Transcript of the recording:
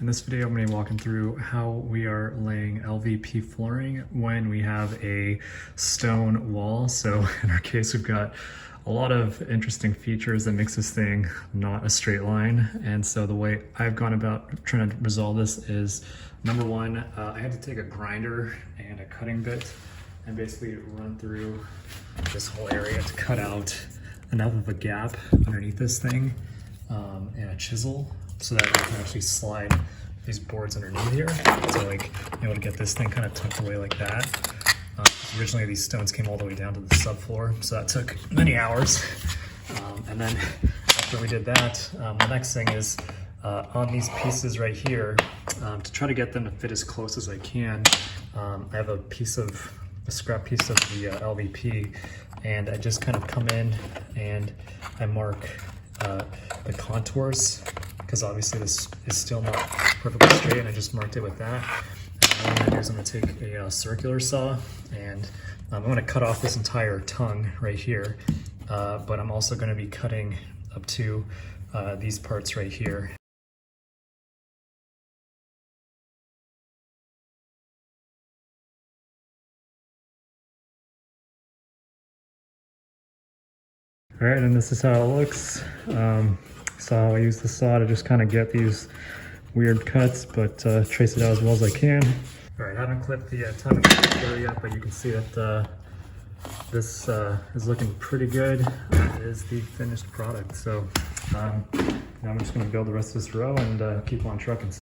In this video, I'm going to be walking through how we are laying LVP flooring when we have a stone wall. So in our case, we've got a lot of interesting features that makes this thing not a straight line. And so the way I've gone about trying to resolve this is, number one, I had to take a grinder and a cutting bit and basically run through this whole area to cut out enough of a gap underneath this thing and a chisel, so that I can actually slide these boards underneath here. So like, be able to get this thing kind of tucked away like that. Originally these stones came all the way down to the subfloor, so that took many hours. And then after we did that, the next thing is on these pieces right here, to try to get them to fit as close as I can, I have a scrap piece of the LVP, and I just kind of come in and I mark the contours, because obviously this is still not perfectly straight, and I just marked it with that. And what I'm gonna do is I'm gonna take a circular saw, and I'm gonna cut off this entire tongue right here, but I'm also gonna be cutting up to these parts right here. All right, and this is how it looks. So I use the saw to just kind of get these weird cuts, but trace it out as well as I can. All right, I haven't clipped the tongue yet, but you can see that this is looking pretty good. That is the finished product. So now I'm just gonna build the rest of this row and keep on trucking.